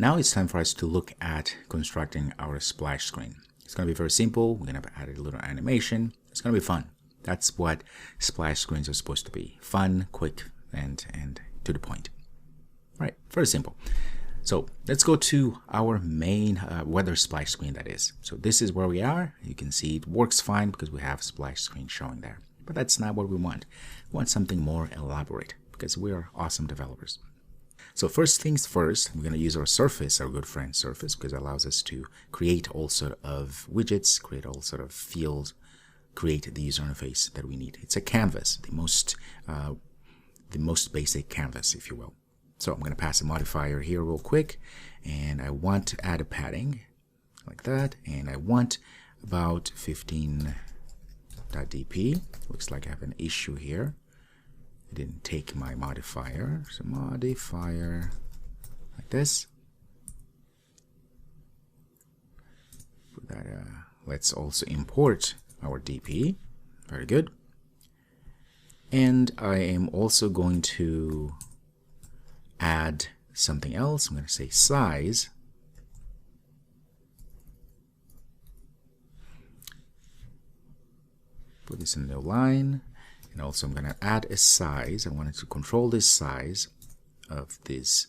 Now it's time for us to look at constructing our splash screen. It's going to be very simple. We're going to add a little animation. It's going to be fun. That's what splash screens are supposed to be. Fun, quick, and to the point. All right, very simple. So let's go to our main weather splash screen, that is. So this is where we are. You can see it works fine because we have splash screen showing there. But that's not what we want. We want something more elaborate because we are awesome developers. So first things first, we're going to use our Surface, our good friend Surface, because it allows us to create all sort of widgets, create all sort of fields, create the user interface that we need. It's a canvas, the most basic canvas, if you will. So I'm going to pass a modifier here real quick, and I want to add a padding like that, and I want about 15.dp. Looks like I have an issue here. I didn't take my modifier, so modifier like this. Put that, let's also import our DP. Very good. And I am also going to add something else. I'm going to say size. Put this in the line. And also I'm going to add a size. I wanted to control this size of this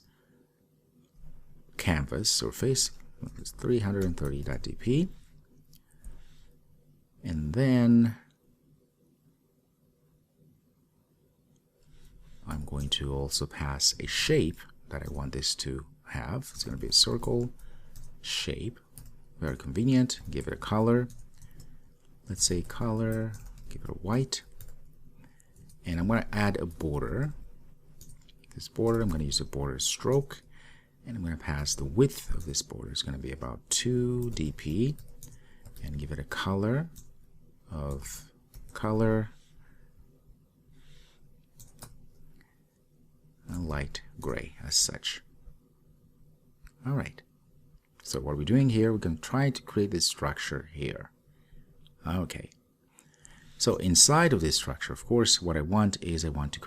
canvas surface. It's 330.dp. And then I'm going to also pass a shape that I want this to have. It's going to be a circle shape. Very convenient. Give it a color. Let's say color. Give it a white. And I'm going to add a border. This border, I'm going to use a border stroke. And I'm going to pass the width of this border. It's going to be about 2 dp. And give it a color of color. A light gray as such. All right. So what we're doing here, we're going to try to create this structure here. Okay. So inside of this structure, of course, what I want is I want to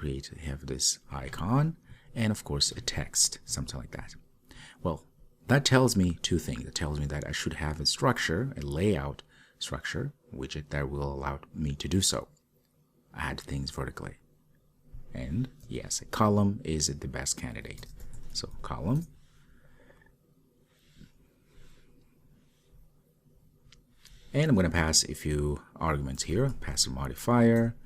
have this icon and of course a text, something like that. Well, that tells me two things. It tells me that I should have a structure, a layout structure, widget that will allow me to do so. Add things vertically. And yes, a column is the best candidate. So column. And I'm going to pass a few arguments here. Pass a modifier.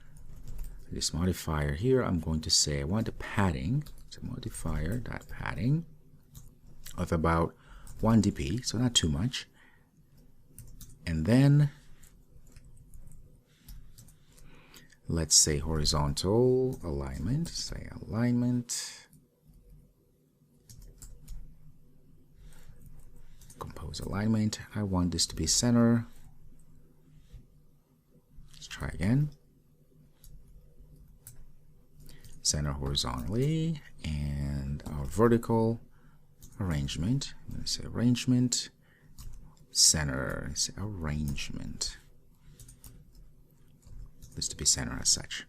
This modifier here, I'm going to say I want a padding. So modifier.padding of about 1 dp, so not too much. And then let's say horizontal alignment. Say alignment. Compose alignment. I want this to be center. Try again. Center horizontally, and our vertical arrangement. I'm going to say arrangement, center, say arrangement. This to be center as such.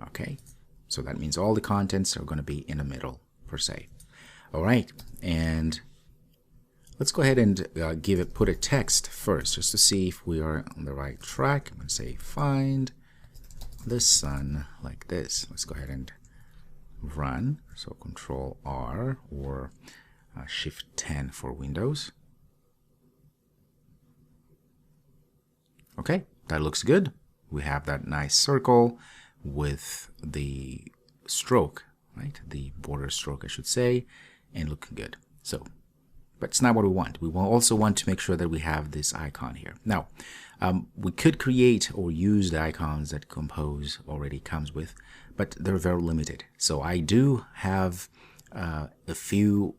Okay, so that means all the contents are going to be in the middle per se. All right, and let's go ahead and put a text first, just to see if we are on the right track. I'm going to say find the sun like this. Let's go ahead and run. So Control R or Shift 10 for Windows. Okay, that looks good. We have that nice circle with the stroke, right? The border stroke, I should say, and looking good. So. But it's not what we want. We also want to make sure that we have this icon here. Now, we could create or use the icons that Compose already comes with, but they're very limited. So I do have a few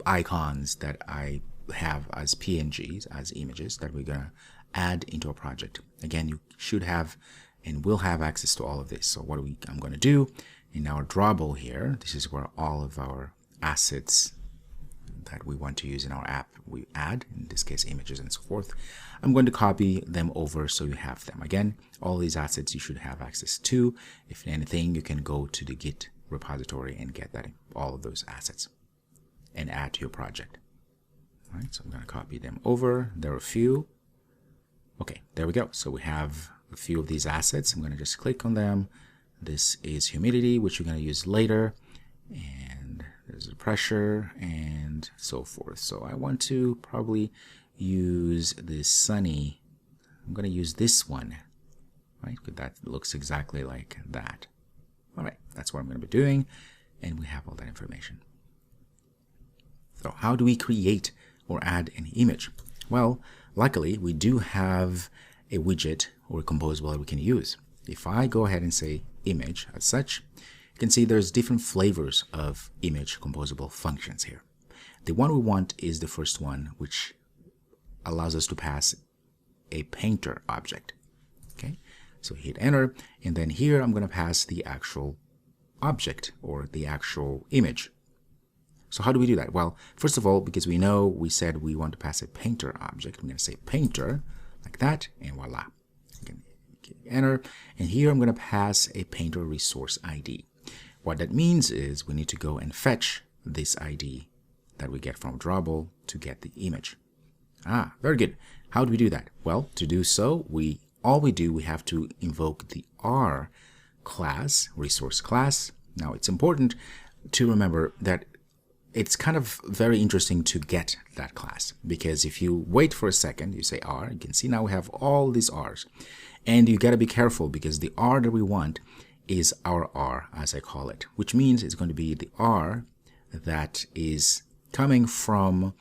icons that I have as PNGs, as images, that we're going to add into a project. Again, you should have and will have access to all of this. So what I'm going to do in our drawable here, this is where all of our assets that we want to use in our app we add, in this case images and so forth. I'm going to copy them over so you have them. Again, all these assets you should have access to. If anything, you can go to the Git repository and get that, all of those assets. and add to your project. All right, so I'm going to copy them over. There are a few. Okay, there we go. So we have a few of these assets. I'm going to just click on them. This is humidity, which we're going to use later. And there's the pressure and so forth. So I want to probably use this sunny. I'm going to use this one, right? Because that looks exactly like that. All right, that's what I'm going to be doing. And we have all that information. So how do we create or add an image? Well, luckily, we do have a widget or a composable that we can use. If I go ahead and say image as such, you can see there's different flavors of image composable functions here. The one we want is the first one, which allows us to pass a painter object. Okay, so hit enter, and then here I'm going to pass the actual object or the actual image. So how do we do that? Well, first of all, because we said we want to pass a painter object, I'm going to say painter like that, and voila. Enter, and here I'm going to pass a painter resource ID. What that means is we need to go and fetch this ID that we get from Drawable to get the image. Ah, very good. How do we do that? Well, to do so, we have to invoke the R class, resource class. Now, it's important to remember that it's kind of very interesting to get that class, because if you wait for a second, you say R, you can see now we have all these R's. And you got to be careful because the R that we want is our R, as I call it, which means it's going to be the R that is coming from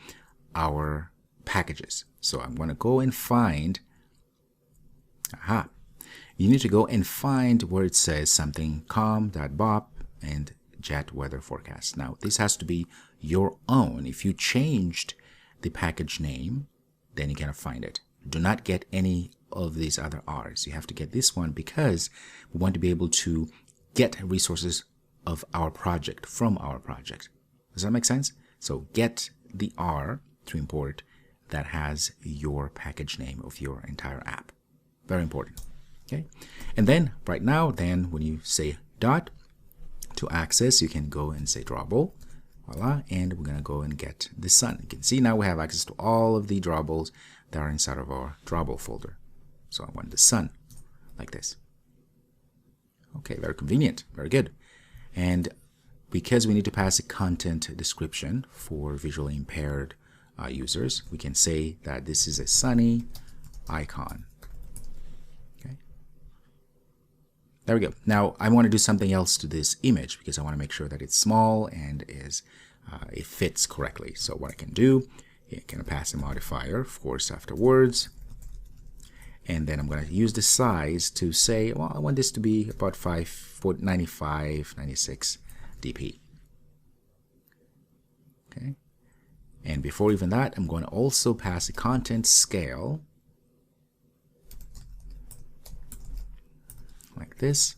our packages. So I'm going to go and find, you need to go and find where it says something com.bop and jet weather forecast. Now, this has to be your own. If you changed the package name, then you cannot find it. Do not get any of these other R's. You have to get this one because we want to be able to get resources of our project from our project. Does that make sense? So get the R to import that has your package name of your entire app. Very important. Okay. And then right now, then when you say dot to access, you can go and say drawable. Voila. And we're going to go and get the sun. You can see now we have access to all of the drawables that are inside of our drawable folder. So I want the sun like this. Okay, very convenient, very good. And because we need to pass a content description for visually impaired users, we can say that this is a sunny icon. Okay, there we go. Now I want to do something else to this image because I want to make sure that it's small and it fits correctly. So what I can do, I can pass a modifier, of course, afterwards. And then I'm going to use the size to say, well, I want this to be about 95, 96 dp. Okay. And before even that, I'm going to also pass a content scale like this.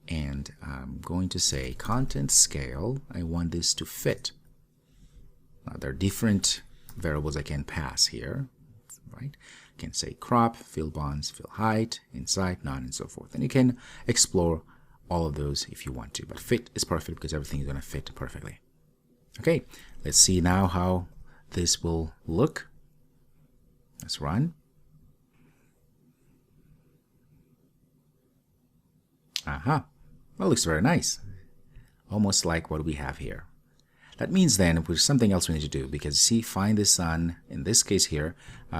And I'm going to say content scale, I want this to fit. Now, there are different variables I can pass here. Right? You can say crop, fill bonds, fill height, inside, none, and so forth. And you can explore all of those if you want to. But fit is perfect because everything is going to fit perfectly. Okay, let's see now how this will look. Let's run. Aha, that looks very nice. Almost like what we have here. That means then there's something else we need to do because see, find the sun, in this case here,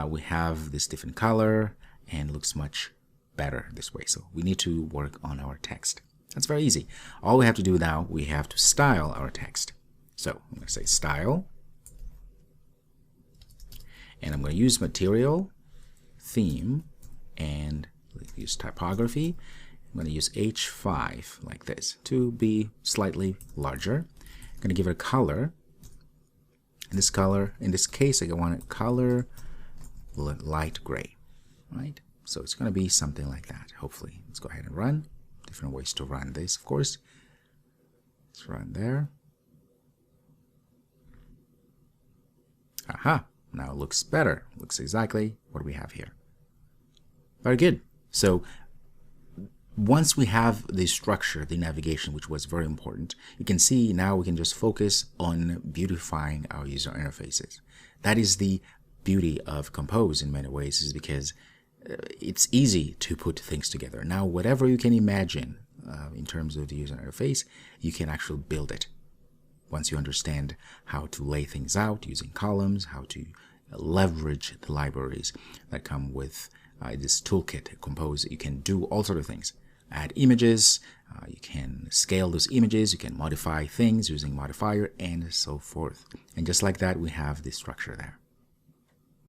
we have this different color and looks much better this way. So we need to work on our text. That's very easy. All we have to do now, we have to style our text. So I'm going to say style. And I'm going to use material, theme, and use typography. I'm going to use H5 like this to be slightly larger. I'm going to give it a color. And this color, in this case, I want it color light gray, right? So it's going to be something like that, hopefully. Let's go ahead and run. Different ways to run this, of course. Let's run there. Aha, now it looks better. Looks exactly what we have here. Very good. So Once we have the structure, the navigation, which was very important, you can see now we can just focus on beautifying our user interfaces. That is the beauty of Compose in many ways, is because it's easy to put things together. Now, whatever you can imagine in terms of the user interface, you can actually build it. Once you understand how to lay things out using columns, how to leverage the libraries that come with this toolkit, Compose, you can do all sorts of things. Add images, you can scale those images, you can modify things using modifier, and so forth. And just like that, we have the structure there.